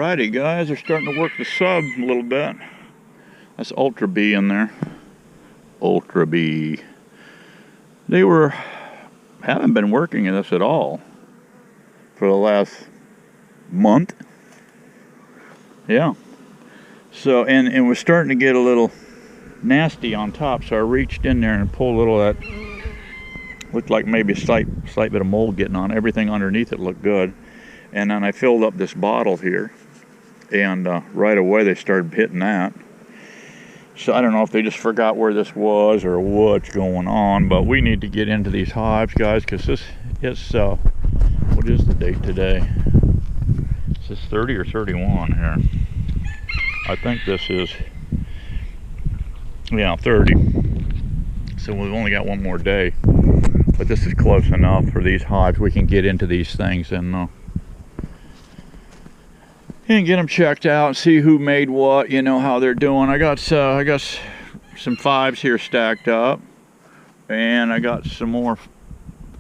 Alrighty guys, they're starting to work the sub a little bit. That's Ultra Bee in there. Ultra Bee. They haven't been working in this at all for the last month. Yeah. So, and it was starting to get a little nasty on top, so I reached in there and pulled a little of that. Looked like maybe a slight bit of mold getting on. Everything underneath it looked good. And then I filled up this bottle here, and right away they started hitting that. So I don't know if they just forgot where this was or what's going on, but we need to get into these hives, guys, because this is, what is the date today? Is this 30 or 31 here? I think this is, yeah, 30. So we've only got one more day, but this is close enough for these hives. We can get into these things and get them checked out and see who made what, you know, how they're doing. I got some fives here stacked up, and I got some more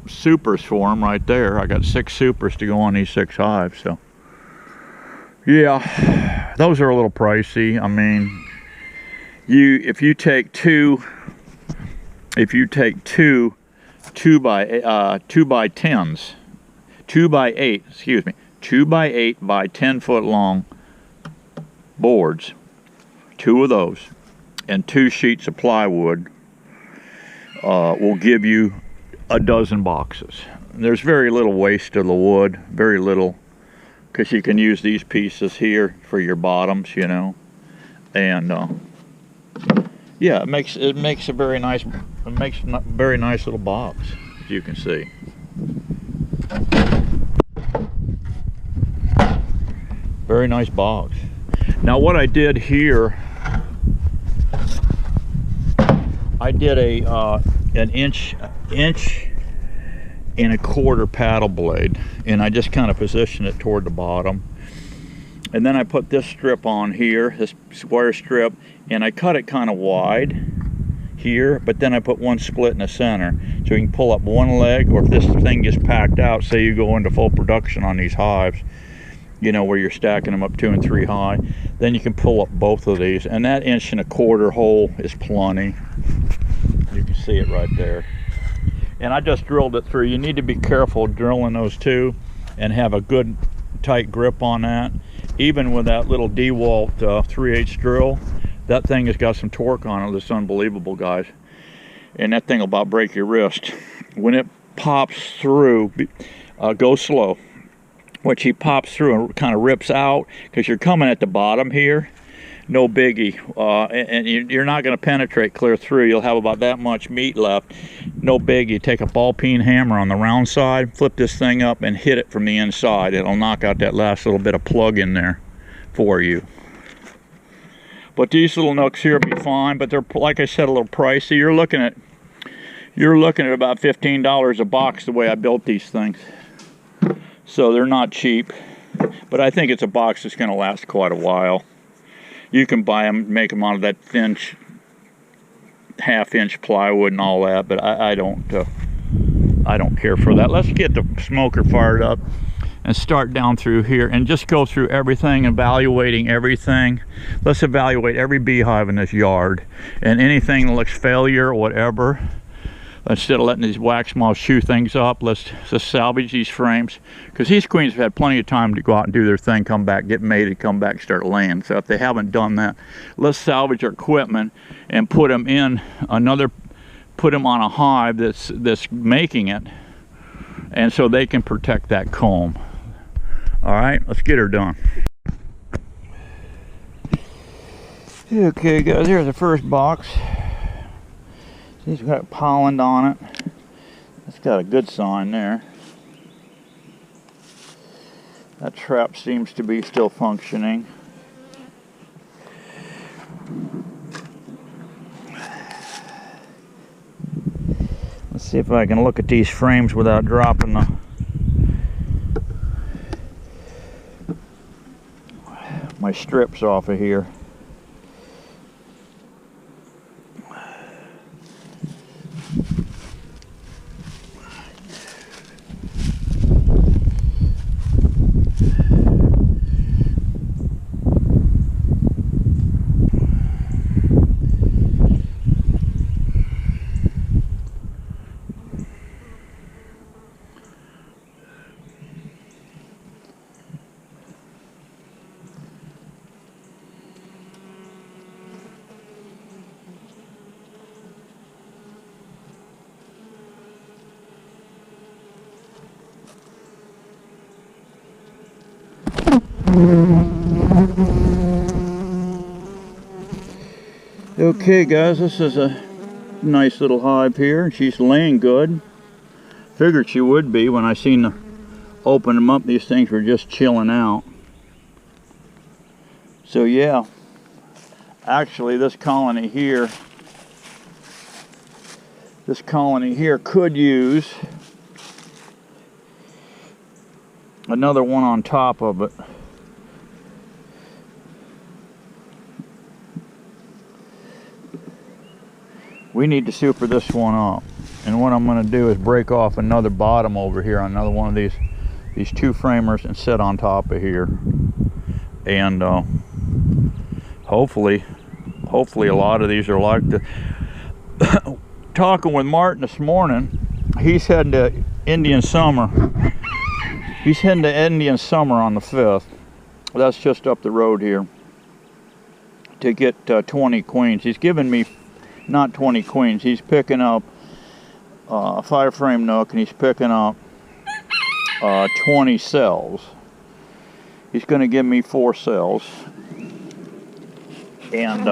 supers for them right there. I got 6 supers to go on these 6 hives. So yeah, those are a little pricey. I mean, if you take two 2 by 10s, 2 by 8, excuse me, 2 by 8 by 10 foot long boards, 2 of those, and 2 sheets of plywood will give you a dozen boxes. There's very little waste of the wood, very little, because you can use these pieces here for your bottoms, you know, and yeah, it makes a very nice little box, as you can see. Very nice box. Now what I did here, I did an inch and a quarter paddle blade, and I just kind of positioned it toward the bottom. And then I put this strip on here, this square strip, and I cut it kind of wide here, but then I put one split in the center, so you can pull up one leg, or if this thing gets packed out, say you go into full production on these hives, you know, where you're stacking them up 2 and 3 high, then you can pull up both of these, and that inch and a quarter hole is plenty. You can see it right there. And I just drilled it through. You need to be careful drilling those two and have a good tight grip on that. Even with that little DeWalt 3/8 drill, that thing has got some torque on it that's unbelievable, guys. And that thing will about break your wrist. When it pops through, go slow. When she pops through and kind of rips out, because you're coming at the bottom here, no biggie, and you're not going to penetrate clear through. You'll have about that much meat left. No biggie. Take a ball peen hammer on the round side, flip this thing up, and hit it from the inside. It'll knock out that last little bit of plug in there for you. But these little nooks here will be fine, but they're, like I said, a little pricey. You're looking at about $15 a box the way I built these things. So they're not cheap, but I think it's a box that's going to last quite a while. You can buy them, make them out of that thin half-inch plywood and all that, but I don't care for that. Let's get the smoker fired up and start down through here and just go through everything, evaluating everything. Let's evaluate every beehive in this yard, and anything that looks failure or whatever. Instead of letting these wax moths chew things up, let's just salvage these frames, because these queens have had plenty of time to go out and do their thing, come back, get mated, come back, start laying. So if they haven't done that, let's salvage our equipment and put them in put them on a hive that's making it, and so they can protect that comb. All right, let's get her done. Okay, guys, here's the first box. He's got pollen on it. It's got a good sign there. That trap seems to be still functioning. Let's see if I can look at these frames without dropping my strips off of here. Okay guys, this is a nice little hive here. She's laying good. Figured she would be when I seen the open them up. These things were just chilling out. So yeah, actually this colony here could use another one on top of it. We need to super this one up, and what I'm going to do is break off another bottom over here on another one of these two framers and set on top of here, and hopefully a lot of these are like the talking with Martin this morning. He's heading to Indian Summer. He's heading to Indian Summer on the 5th. That's just up the road here, to get 20 queens. He's given me not 20 queens. He's picking up a 5-frame nook, and he's picking up 20 cells. He's going to give me 4 cells, and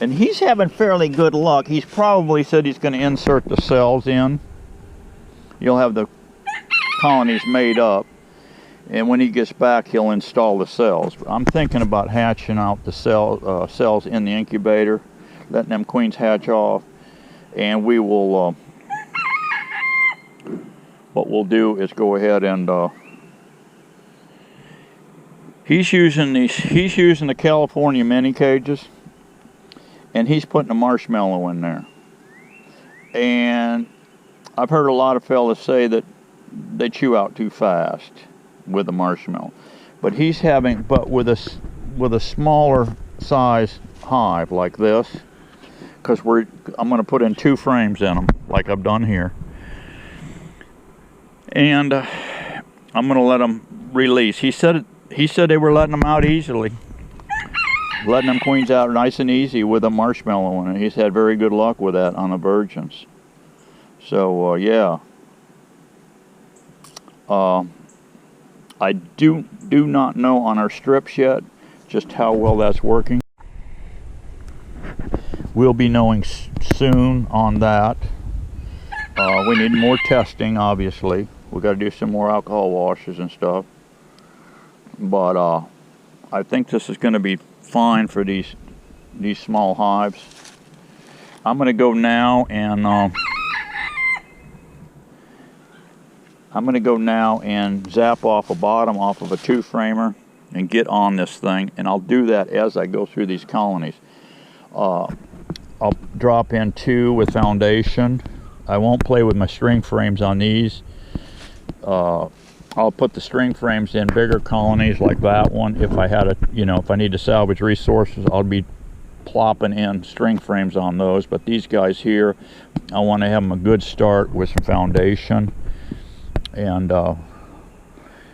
he's having fairly good luck. He's probably said he's going to insert the cells in. You'll have the colonies made up, and when he gets back he'll install the cells. I'm thinking about hatching out the cells in the incubator, letting them queens hatch off, and we will what we'll do is go ahead and he's using the California mini cages, and he's putting a marshmallow in there. And I've heard a lot of fellas say that they chew out too fast with a marshmallow, but with a smaller size hive like this, because I'm going to put in 2 frames in them like I've done here, and I'm going to let them release. He said they were letting them out easily, letting them queens out nice and easy with a marshmallow in it. He's had very good luck with that on the virgins. So yeah, I do not know on our strips yet just how well that's working. We'll be knowing soon on that. We need more testing, obviously. We got to do some more alcohol washes and stuff. But I think this is going to be fine for these small hives. I'm going to go now and zap off a bottom off of a 2-framer and get on this thing, and I'll do that as I go through these colonies. I'll drop in 2 with foundation. I won't play with my string frames on these. I'll put the string frames in bigger colonies like that one. If I had if I need to salvage resources, I'll be plopping in string frames on those. But these guys here, I want to have them a good start with some foundation. And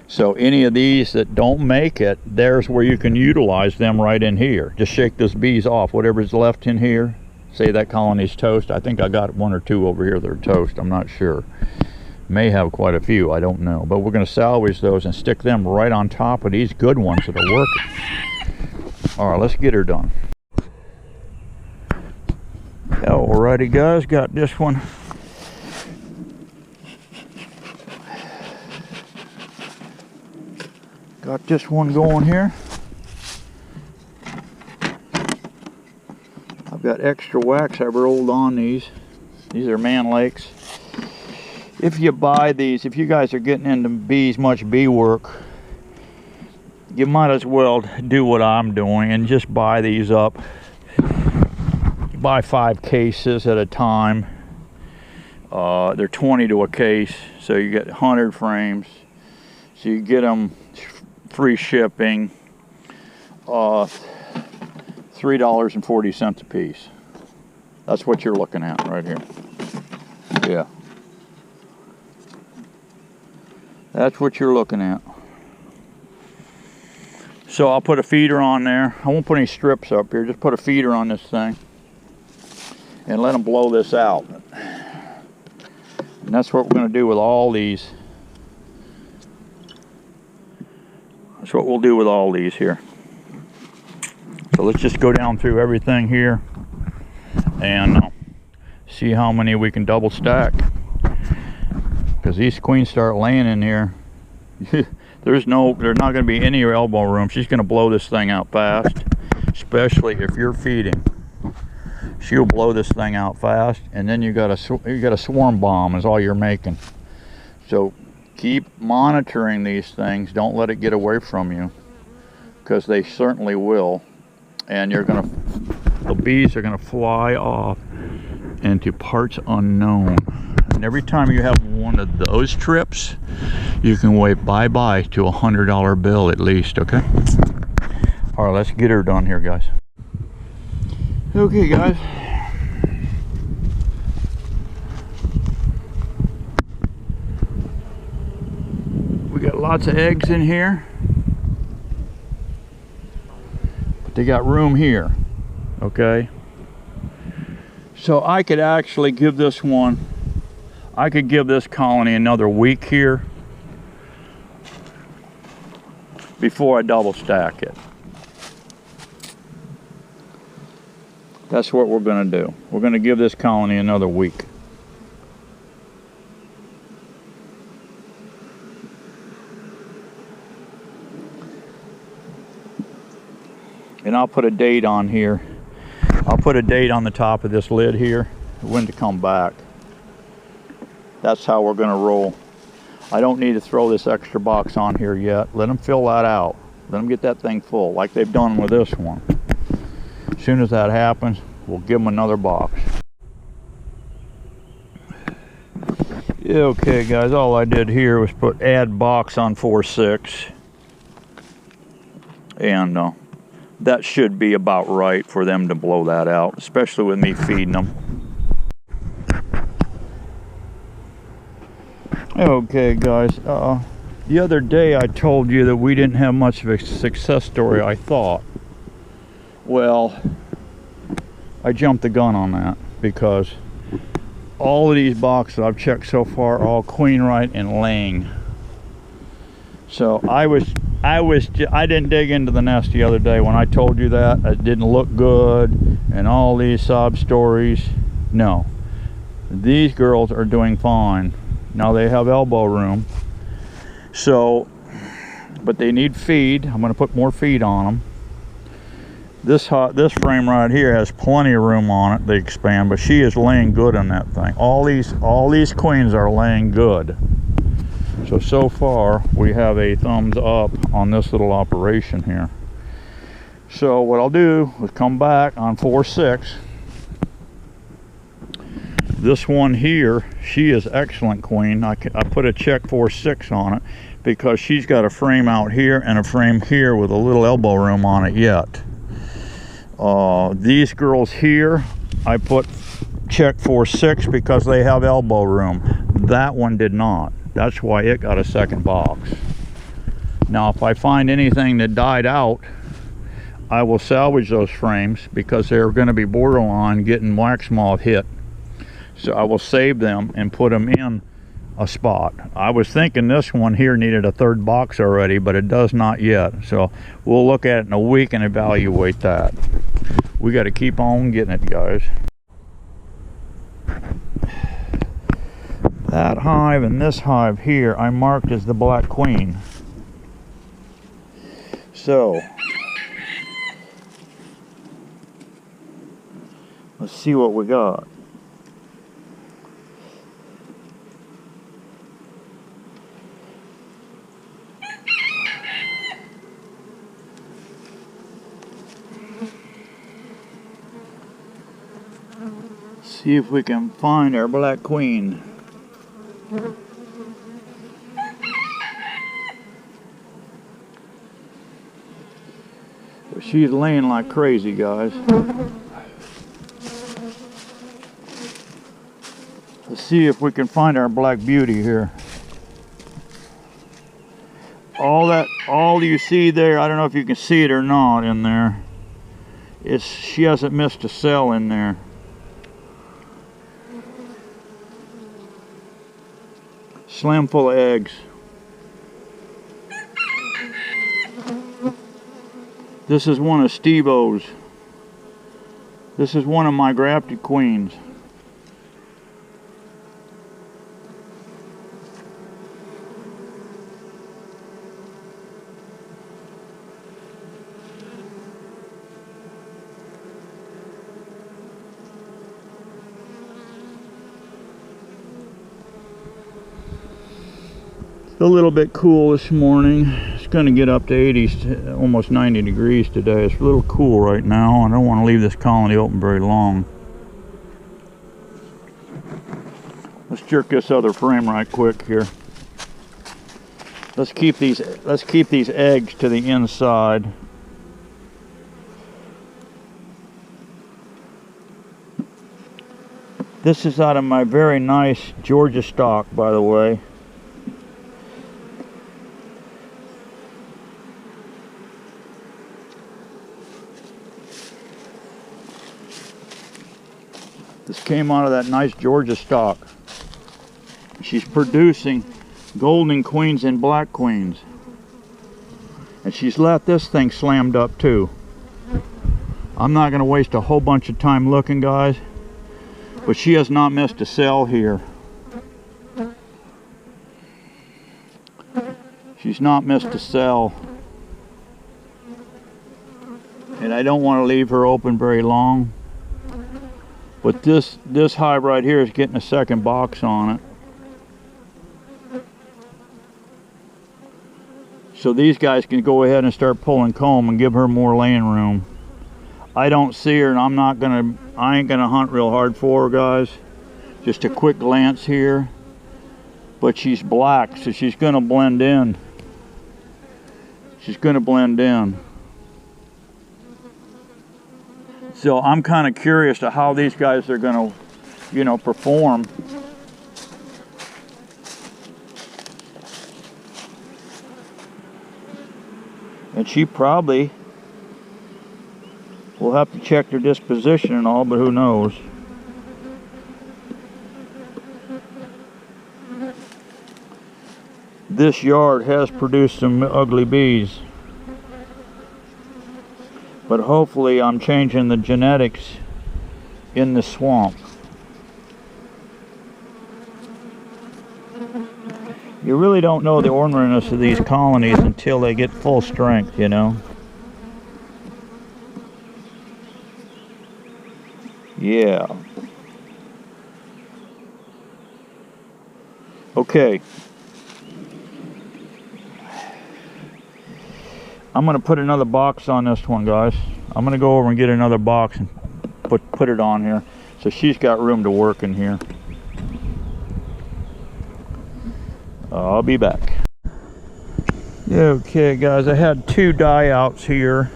so any of these that don't make it, there's where you can utilize them right in here. Just shake those bees off, whatever's left in here. Say that colony's toast. I think I got 1 or 2 over here that are toast. I'm not sure. May have quite a few, I don't know. But we're going to salvage those and stick them right on top of these good ones that are working. All right, let's get her done. Alrighty guys, got this one. Got this one going here. I've got extra wax I've rolled on these. These are man lakes. If you buy these, if you guys are getting into much bee work, you might as well do what I'm doing and just buy these up. Buy 5 cases at a time. They're 20 to a case, so you get 100 frames. So you get them free shipping, $3.40 a piece. That's what you're looking at right here. Yeah. That's what you're looking at. So I'll put a feeder on there. I won't put any strips up here. Just put a feeder on this thing and let them blow this out. And that's what we're going to do with all these That's what we'll do with all these here. So let's just go down through everything here and see how many we can double stack. Because these queens start laying in here. There's not going to be any elbow room. She's going to blow this thing out fast, especially if you're feeding. She'll blow this thing out fast, and then you got a swarm bomb is all you're making. So keep monitoring these things. Don't let it get away from you, because they certainly will. And the bees are gonna fly off into parts unknown. And every time you have one of those trips, you can wave bye-bye to a $100 bill at least, okay? All right, let's get her done here, guys. Okay, guys. We got lots of eggs in here. They got room here, okay? So I could actually give this one, I could give this colony another week here before I double stack it. That's what we're gonna do. We're gonna give this colony another week. And I'll put a date on here. I'll put a date on the top of this lid here, when to come back. That's how we're gonna roll. I don't need to throw this extra box on here yet. Let them fill that out. Let them get that thing full, like they've done with this one. As soon as that happens, we'll give them another box. Okay, guys, all I did here was put add box on 4/6. And that should be about right for them to blow that out, especially with me feeding them. Okay, guys, the other day I told you that we didn't have much of a success story, I thought. Well, I jumped the gun on that, because all of these boxes I've checked so far are all queen right and laying. So I didn't dig into the nest the other day when I told you that it didn't look good and all these sob stories. No, these girls are doing fine. Now they have elbow room, so, but they need feed. I'm going to put more feed on them. This frame right here has plenty of room on it to expand, but she is laying good on that thing. All these queens are laying good. So far we have a thumbs up on this little operation here. So what I'll do is come back on 4/6. This one here, she is excellent queen. I put a check 4/6 on it because she's got a frame out here and a frame here with a little elbow room on it yet. These girls here, I put check 4/6 because they have elbow room. That one did not. That's why it got a second box. Now if I find anything that died out, I will salvage those frames because they're going to be borderline getting wax moth hit. So I will save them and put them in a spot. I was thinking this one here needed a third box already, but it does not yet. So we'll look at it in a week and evaluate that. We got to keep on getting it, guys. That hive and this hive here I marked as the black queen. So let's see what we got. See if we can find our black queen. She's laying like crazy, guys. Let's see if we can find our black beauty here. All you see there, I don't know if you can see it or not in there. She hasn't missed a cell in there. Slam full of eggs. This is one of Steve-O's. This is one of my grafted queens. A little bit cool this morning. It's going to get up to 80, almost 90 degrees today. It's a little cool right now. I don't want to leave this colony open very long. Let's jerk this other frame right quick here. Let's keep these eggs to the inside. This is out of my very nice Georgia stock, by the way. This came out of that nice Georgia stock. She's producing golden queens and black queens. And she's let this thing slammed up too. I'm not going to waste a whole bunch of time looking, guys. But she has not missed a cell here. She's not missed a cell. And I don't want to leave her open very long. But this hive right here is getting a second box on it. So these guys can go ahead and start pulling comb and give her more laying room. I don't see her, and I ain't gonna hunt real hard for her, guys. Just a quick glance here. But she's black, so she's gonna blend in. She's gonna blend in. So I'm kind of curious to how these guys are going to, perform. And she probably will have to check their disposition and all, but who knows. This yard has produced some ugly bees. But hopefully I'm changing the genetics in the swamp. You really don't know the orneriness of these colonies until they get full strength, you know. Yeah. Okay. I'm going to put another box on this one, guys. I'm going to go over and get another box and put it on here. So she's got room to work in here. I'll be back. Okay, guys, I had two die outs here.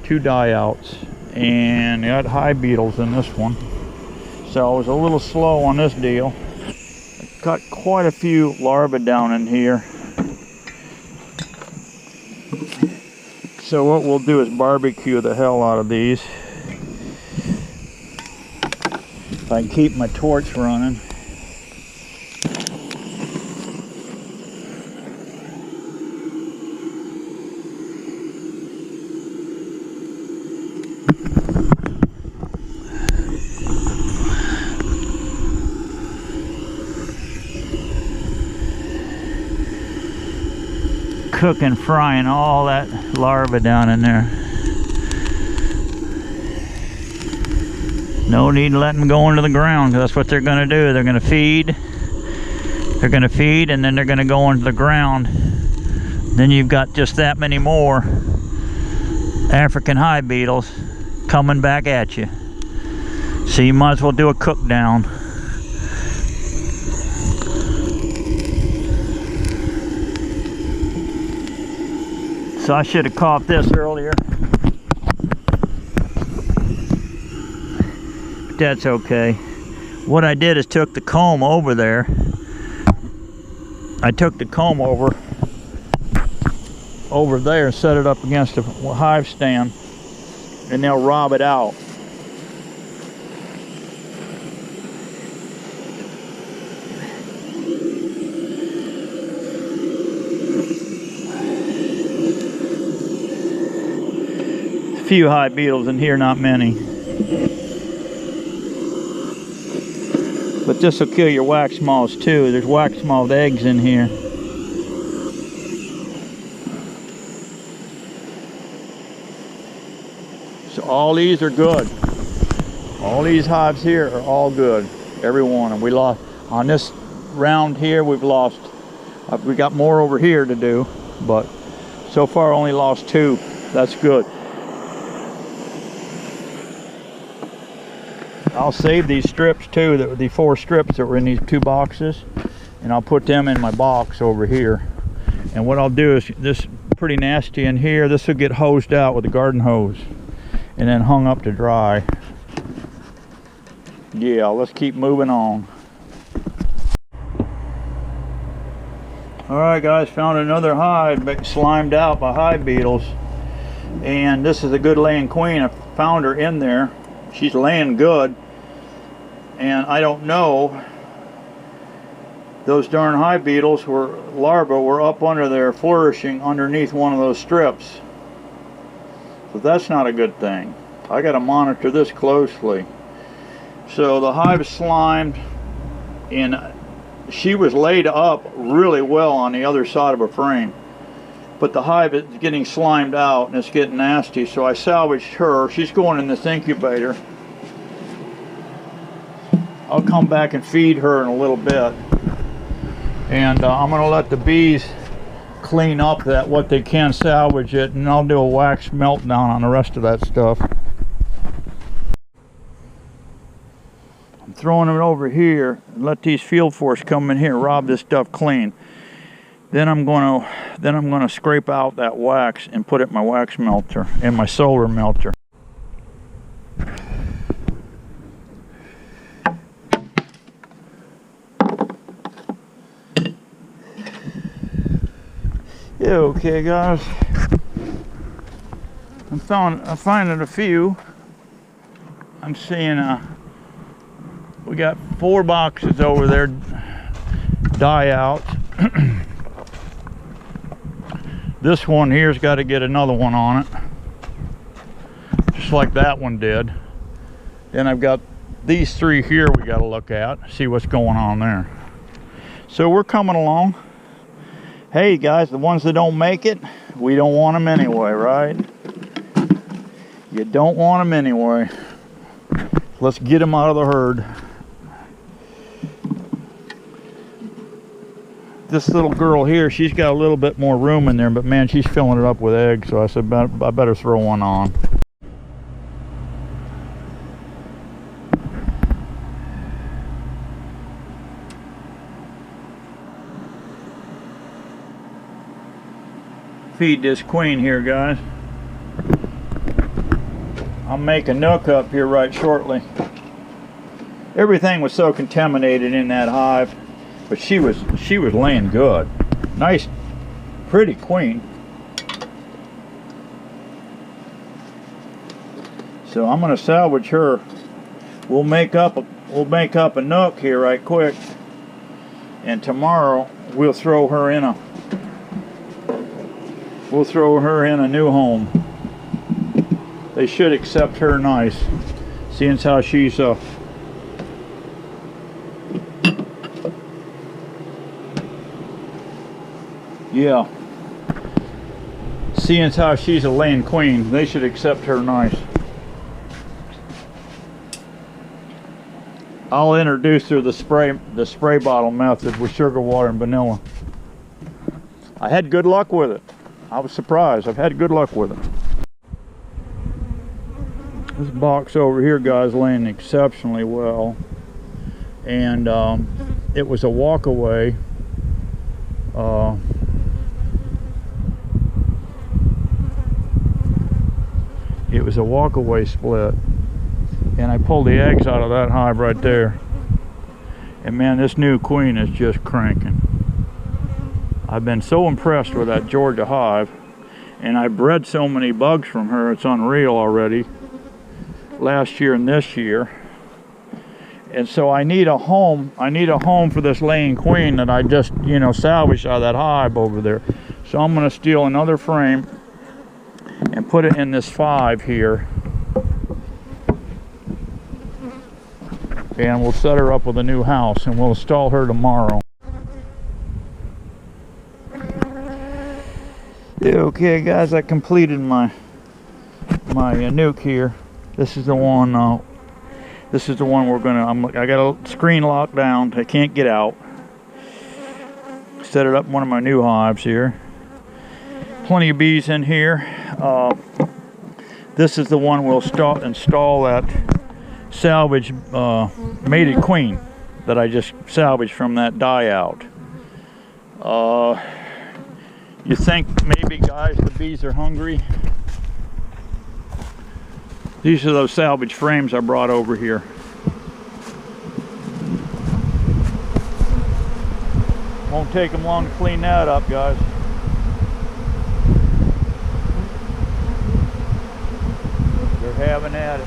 Two die outs. And I got hive beetles in this one. So I was a little slow on this deal. I got quite a few larvae down in here. So what we'll do is barbecue the hell out of these. If I can keep my torch running. Cooking, frying all that larva down in there. No need to let them go into the ground, because that's what they're going to do. They're going to feed. They're going to feed, and then they're going to go into the ground. Then you've got just that many more African hive beetles coming back at you. So you might as well do a cook down. So I should have caught this earlier. But that's okay. What I did is took the comb over there. I took the comb over there and set it up against a hive stand, and they'll rob it out. few hive beetles in here, not many. But this will kill your wax moths too. There's wax moth eggs in here. So all these are good. All these hives here are all good. Every one of them. We lost on this round here. We've lost. We got more over here to do, but so far only lost 2. That's good. I'll save these strips too. The 4 strips that were in these 2 boxes, and I'll put them in my box over here. And what I'll do is, this pretty nasty in here. This will get hosed out with a garden hose, and then hung up to dry. Yeah, let's keep moving on. Alright guys, found another hive slimed out by hive beetles. And this is a good laying queen. I found her in there. She's laying good. And I don't know, those darn hive beetles larvae were up under there flourishing underneath one of those strips. So that's not a good thing. I got to monitor this closely. So the hive is slimed, and she was laid up really well on the other side of a frame, but the hive is getting slimed out and it's getting nasty, so I salvaged her. She's going in this incubator. I'll come back and feed her in a little bit, and I'm going to let the bees clean up what they can salvage it, and I'll do a wax meltdown on the rest of that stuff. I'm throwing it over here and let these field force come in here and rob this stuff clean. Then I'm going to scrape out that wax and put it in my wax melter and my solar melter. Yeah, okay guys. I'm finding a few. I'm seeing we got 4 boxes over there, die out. This one here's got to get another one on it, just like that one did. Then I've got these 3 here we got to look at, see what's going on there. So we're coming along. Hey guys, the ones that don't make it, we don't want them anyway, right? You don't want them anyway. Let's get them out of the herd. This little girl here, she's got a little bit more room in there, but man, she's filling it up with eggs, so I said I better throw one on. Feed this queen here, guys. I'll make a nook up here right shortly. Everything was so contaminated in that hive, but she was laying good. Nice, pretty queen. So I'm going to salvage her. We'll make up a nook here right quick, and tomorrow we'll throw her in a new home. They should accept her nice, seeing as how she's yeah, seeing as how she's a laying queen, they should accept her nice. I'll introduce her the spray bottle method with sugar water and vanilla. I had good luck with it. I was surprised. I've had good luck with it. This box over here, guys, laying exceptionally well, and it was a walk-away. It was a walk-away split, and I pulled the eggs out of that hive right there. And man, this new queen is just cranking. I've been so impressed with that Georgia hive, and I bred so many bugs from her, it's unreal already. Last year and this year. And so I need a home for this laying queen that I just, you know, salvaged out of that hive over there. So I'm going to steal another frame and put it in this 5 here. And we'll set her up with a new house, and we'll install her tomorrow. Okay guys, I completed my nuke here. This is the one we're gonna, I got a screen locked down. I can't get out. Set it up in one of my new hives here. Plenty of bees in here. This is the one we'll install that salvage mated queen that I just salvaged from that die out. You think maybe, guys, the bees are hungry? These are those salvage frames I brought over here. Won't take them long to clean that up, guys. They're having at it.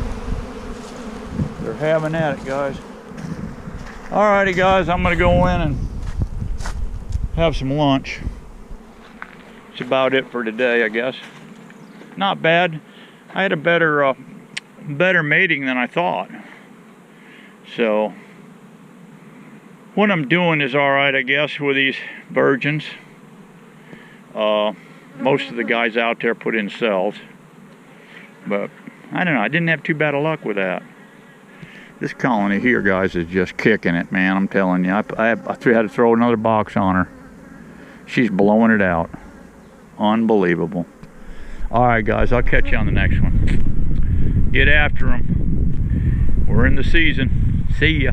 They're having at it, guys. Alrighty, guys, I'm gonna go in and have some lunch. That's about it for today, I guess. Not bad. I had a better mating than I thought. So what I'm doing is all right, I guess, with these virgins. Most of the guys out there put in cells, but I don't know, I didn't have too bad of luck with that. This colony here, guys, is just kicking it, man. I'm telling you, I had to throw another box on her. She's blowing it out. Unbelievable. All right, guys, I'll catch you on the next one. Get after them. We're in the season. See ya.